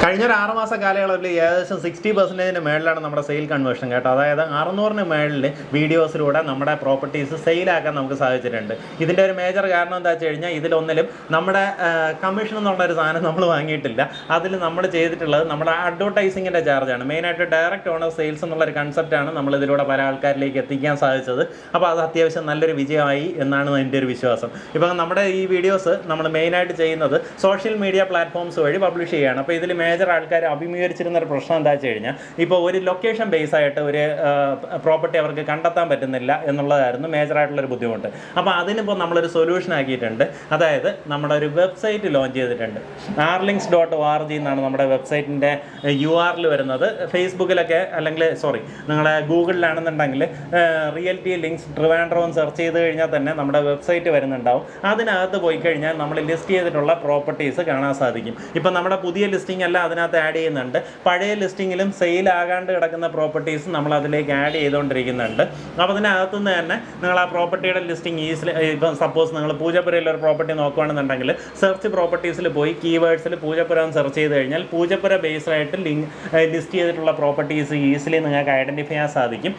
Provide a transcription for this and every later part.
കഴിഞ്ഞ ഒരു 6 മാസ കാലയളവിൽ ഏകദേശം 60% മേളിലാണ് നമ്മുടെ സെയിൽ കൺവേർഷൻ കേട്ടോ. അതായത് 600 മേളിൽ വീഡിയോസിലൂടെ നമ്മുടെ പ്രോപ്പർട്ടീസ് സെയിലാക്കാൻ നമുക്ക് സാധിച്ചിട്ടുണ്ട്. ഇതിൻ്റെ ഒരു മേജർ കാരണം എന്താ വെച്ച് കഴിഞ്ഞാൽ ഇതിലൊന്നിലും നമ്മുടെ കമ്മീഷൻ എന്നുള്ളൊരു സാധനം നമ്മൾ വാങ്ങിയിട്ടില്ല. അതിൽ നമ്മൾ ചെയ്തിട്ടുള്ളത് നമ്മുടെ അഡ്വർടൈസിങ്ങിൻ്റെ ചാർജാണ്. മെയിനായിട്ട് ഡയറക്റ്റ് ഓണർ സെയിൽസ് എന്നുള്ളൊരു കൺസെപ്റ്റാണ് നമ്മളിതിലൂടെ പല ആൾക്കാരിലേക്ക് എത്തിക്കാൻ സാധിച്ചത്. അപ്പോൾ അത് അത്യാവശ്യം നല്ലൊരു വിജയമായി എന്നാണ് എൻ്റെ ഒരു വിശ്വാസം. ഇപ്പം നമ്മുടെ ഈ വീഡിയോസ് നമ്മൾ മെയിനായിട്ട് ചെയ്യുന്നത് സോഷ്യൽ മീഡിയ പ്ലാറ്റ്ഫോംസ് വഴി പബ്ലിഷ് ചെയ്യുകയാണ്. അപ്പോൾ ഇതിൽ മേജർ ആൾക്കാർ അഭിമുഖീകരിച്ചിരുന്ന ഒരു പ്രശ്നം എന്താ വെച്ച് കഴിഞ്ഞാൽ ഇപ്പോൾ ഒരു ലൊക്കേഷൻ ബേസ് ആയിട്ട് ഒരു പ്രോപ്പർട്ടി അവർക്ക് കണ്ടെത്താൻ പറ്റുന്നില്ല എന്നുള്ളതായിരുന്നു മേജറായിട്ടുള്ളൊരു ബുദ്ധിമുട്ട്. അപ്പോൾ അതിനിപ്പോൾ നമ്മളൊരു സൊല്യൂഷൻ ആക്കിയിട്ടുണ്ട്. അതായത് നമ്മുടെ ഒരു വെബ്സൈറ്റ് ലോഞ്ച് ചെയ്തിട്ടുണ്ട്. arlinks.org എന്നാണ് നമ്മുടെ വെബ്സൈറ്റിൻ്റെ URL വരുന്നത്. ഫേസ്ബുക്കിലൊക്കെ അല്ലെങ്കിൽ നിങ്ങളുടെ ഗൂഗിളിലാണെന്നുണ്ടെങ്കിൽ റിയൽറ്റി ലിങ്ക്സ് ട്രിവാൻഡ്രം സെർച്ച് ചെയ്ത് കഴിഞ്ഞാൽ തന്നെ നമ്മുടെ വെബ്സൈറ്റ് വരുന്നുണ്ടാവും. അതിനകത്ത് പോയി കഴിഞ്ഞാൽ നമ്മൾ ലിസ്റ്റ് ചെയ്തിട്ടുള്ള പ്രോപ്പർട്ടീസ് കാണാൻ സാധിക്കും. ഇപ്പം നമ്മുടെ പുതിയ ലിസ്റ്റിംഗ് അല്ല അതിനകത്ത് ആഡ് ചെയ്യുന്നുണ്ട്. പഴയ ലിസ്റ്റിങ്ങിലും സെയിൽ ആകാണ്ട് കിടക്കുന്ന പ്രോപ്പർട്ടീസ് നമ്മൾ അതിലേക്ക് ആഡ് ചെയ്തുകൊണ്ടിരിക്കുന്നുണ്ട്. അപ്പോൾ അതിനകത്തു നിന്ന് തന്നെ നിങ്ങൾ ആ പ്രോപ്പർട്ടിയുടെ ലിസ്റ്റിംഗ് ഇപ്പം സപ്പോസ് നിങ്ങൾ പൂജപ്പുരയിൽ ഒരു പ്രോപ്പർട്ടി നോക്കുകയാണെന്നുണ്ടെങ്കിൽ സെർച്ച് പ്രോപ്പർട്ടീസിൽ പോയി കീവേഡ്സിൽ പൂജപ്പുര സെർച്ച് ചെയ്ത് കഴിഞ്ഞാൽ പൂജപ്പുര ബേസ്ഡായിട്ട് ലിസ്റ്റ് ചെയ്തിട്ടുള്ള പ്രോപ്പർട്ടീസ് ഈസിലി നിങ്ങൾക്ക് ഐഡൻറ്റിഫൈ ചെയ്യാൻ സാധിക്കും.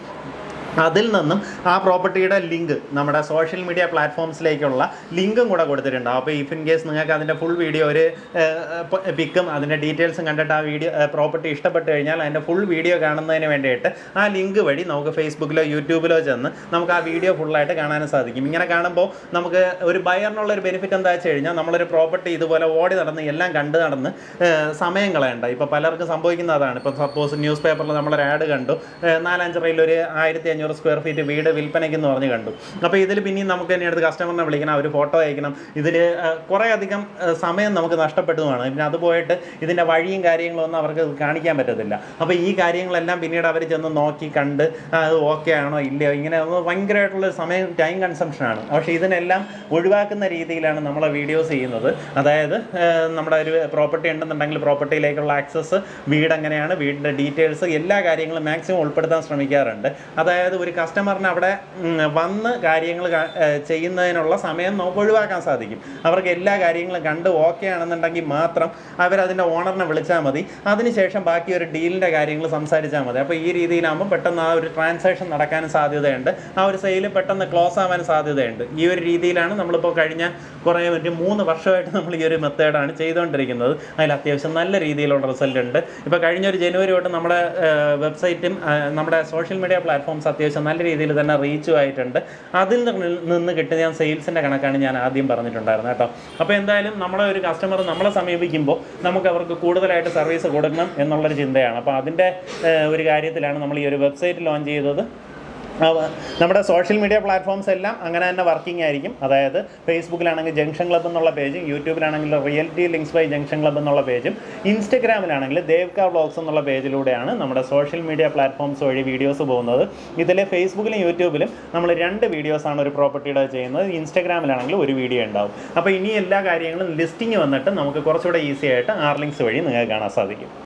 അതിൽ നിന്നും ആ പ്രോപ്പർട്ടിയുടെ ലിങ്ക് നമ്മുടെ സോഷ്യൽ മീഡിയ പ്ലാറ്റ്ഫോംസിലേക്കുള്ള ലിങ്കും കൂടെ കൊടുത്തിട്ടുണ്ടാവും. അപ്പോൾ ഇഫ് ഇൻ കേസ് നിങ്ങൾക്ക് അതിൻ്റെ ഫുൾ വീഡിയോ ഒരു പിക്കും അതിൻ്റെ ഡീറ്റെയിൽസും കണ്ടിട്ട് ആ വീഡിയോ പ്രോപ്പർട്ടി ഇഷ്ടപ്പെട്ട് കഴിഞ്ഞാൽ അതിൻ്റെ ഫുൾ വീഡിയോ കാണുന്നതിന് വേണ്ടിയിട്ട് ആ ലിങ്ക് വഴി നമുക്ക് ഫേസ്ബുക്കിലോ യൂട്യൂബിലോ ചെന്ന് നമുക്ക് ആ വീഡിയോ ഫുള്ളായിട്ട് കാണാനും സാധിക്കും. ഇങ്ങനെ കാണുമ്പോൾ നമുക്ക് ഒരു ബയറിനുള്ളൊരു ബെനിഫിറ്റ് എന്താ വെച്ച് കഴിഞ്ഞാൽ നമ്മളൊരു പ്രോപ്പർട്ടി ഇതുപോലെ ഓടി നടന്ന് എല്ലാം കണ്ട് നടന്ന് സമയം കളയണ്ട. ഇപ്പോൾ പലർക്കും സംഭവിക്കുന്ന അതാണ്. ഇപ്പോൾ സപ്പോസ് ന്യൂസ് പേപ്പറിൽ നമ്മളൊരു ആഡ് കണ്ടു, 4-5 റീൽ ഒരു 1500 സ്ക്വയർ ഫീറ്റ് വീട് വിൽപ്പനയ്ക്കെന്ന് പറഞ്ഞ് കണ്ടു. അപ്പോൾ ഇതിൽ പിന്നെയും നമുക്ക് തന്നെ അടുത്ത് കസ്റ്റമറിനെ വിളിക്കണം, ഒരു ഫോട്ടോ അയക്കണം. ഇതിൽ കുറേ അധികം സമയം നമുക്ക് നഷ്ടപ്പെട്ടതുമാണ്. പിന്നെ അത് പോയിട്ട് ഇതിൻ്റെ വഴിയും കാര്യങ്ങളും ഒന്നും അവർക്ക് കാണിക്കാൻ പറ്റത്തില്ല. അപ്പോൾ ഈ കാര്യങ്ങളെല്ലാം പിന്നീട് അവർ ചെന്ന് നോക്കി കണ്ട് അത് ഓക്കെ ആണോ ഇല്ലയോ ഇങ്ങനെ ഭയങ്കരമായിട്ടുള്ള സമയം ടൈം കൺസംഷനാണ്. പക്ഷേ ഇതിനെല്ലാം ഒഴിവാക്കുന്ന രീതിയിലാണ് നമ്മളെ വീഡിയോസ് ചെയ്യുന്നത്. അതായത് നമ്മുടെ ഒരു പ്രോപ്പർട്ടി ഉണ്ടെന്നുണ്ടെങ്കിൽ പ്രോപ്പർട്ടിയിലേക്കുള്ള ആക്സസ്, വീട് എങ്ങനെയാണ്, വീടിൻ്റെ ഡീറ്റെയിൽസ്, എല്ലാ കാര്യങ്ങളും മാക്സിമം ഉൾപ്പെടുത്താൻ ശ്രമിക്കാറുണ്ട്. അതായത് ഒരു കസ്റ്റമറിന് അവിടെ വന്ന് കാര്യങ്ങൾ ചെയ്യുന്നതിനുള്ള സമയം നമുക്ക് ഒഴിവാക്കാൻ സാധിക്കും. അവർക്ക് എല്ലാ കാര്യങ്ങളും കണ്ട് ഓക്കെ ആണെന്നുണ്ടെങ്കിൽ മാത്രം അവരതിൻ്റെ ഓണറിനെ വിളിച്ചാൽ മതി. അതിനുശേഷം ബാക്കി ഒരു ഡീലിൻ്റെ കാര്യങ്ങൾ സംസാരിച്ചാൽ മതി. അപ്പോൾ ഈ രീതിയിലാകുമ്പോൾ പെട്ടെന്ന് ആ ഒരു ട്രാൻസാക്ഷൻ നടക്കാനും സാധ്യതയുണ്ട്. ആ ഒരു സെയിൽ പെട്ടെന്ന് ക്ലോസ് ആവാൻ സാധ്യതയുണ്ട്. ഈ ഒരു രീതിയിലാണ് നമ്മളിപ്പോൾ കഴിഞ്ഞ കുറേ 3 വർഷമായിട്ട് നമ്മൾ ഈ ഒരു മെത്തേഡാണ് ചെയ്തുകൊണ്ടിരിക്കുന്നത്. അതിൽ അത്യാവശ്യം നല്ല രീതിയിലുള്ള റിസൾട്ട് ഉണ്ട്. ഇപ്പോൾ കഴിഞ്ഞൊരു ജനുവരി തൊട്ട് നമ്മുടെ വെബ്സൈറ്റും നമ്മുടെ സോഷ്യൽ മീഡിയ പ്ലാറ്റ്ഫോംസ് അത്യാവശ്യം നല്ല രീതിയിൽ തന്നെ റീച്ചും ആയിട്ടുണ്ട്. അതിൽ നിന്ന് കിട്ടുന്ന സെയിൽസിൻ്റെ കണക്കാണ് ഞാൻ ആദ്യം പറഞ്ഞിട്ടുണ്ടായിരുന്നത് കേട്ടോ. അപ്പോൾ എന്തായാലും നമ്മളെ ഒരു കസ്റ്റമർ നമ്മളെ സമീപിക്കുമ്പോൾ നമുക്ക് അവർക്ക് കൂടുതലായിട്ട് സർവീസ് കൊടുക്കണം എന്നുള്ളൊരു ചിന്തയാണ്. അപ്പോൾ അതിൻ്റെ ഒരു കാര്യത്തിലാണ് നമ്മൾ ഈ ഒരു വെബ്സൈറ്റ് ലോഞ്ച് ചെയ്തത്. നമ്മുടെ സോഷ്യൽ മീഡിയ പ്ലാറ്റ്ഫോംസ് എല്ലാം അങ്ങനെ തന്നെ വർക്കിംഗ് ആയിരിക്കും. അതായത് ഫേസ്ബുക്കിലാണെങ്കിൽ ജംഗ്ഷൻ ക്ലബ്ബ് എന്നുള്ള പേജും, യൂട്യൂബിലാണെങ്കിൽ Realty Links by Junction Club എന്നുള്ള പേജും, ഇൻസ്റ്റഗ്രാമിലാണെങ്കിൽ ദേവ്ക വ്ളോഗ്സ് എന്നുള്ള പേജിലൂടെയാണ് നമ്മുടെ സോഷ്യൽ മീഡിയ പ്ലാറ്റ്ഫോംസ് വഴി വീഡിയോസ് പോകുന്നത്. ഇതിൽ ഫേസ്ബുക്കിലും യൂട്യൂബിലും നമ്മൾ 2 വീഡിയോസാണ് ഒരു പ്രോപ്പർട്ടിയുടെ ചെയ്യുന്നത്. ഇൻസ്റ്റഗ്രാമിലാണെങ്കിൽ ഒരു വീഡിയോ ഉണ്ടാവും. അപ്പോൾ ഇനി എല്ലാ കാര്യങ്ങളും ലിസ്റ്റിംഗ് വന്നിട്ട് നമുക്ക് കുറച്ചുകൂടെ ഈസി ആയിട്ട് ആർലിങ്ക്സ് വഴി നിങ്ങൾക്ക് കാണാൻ സാധിക്കും.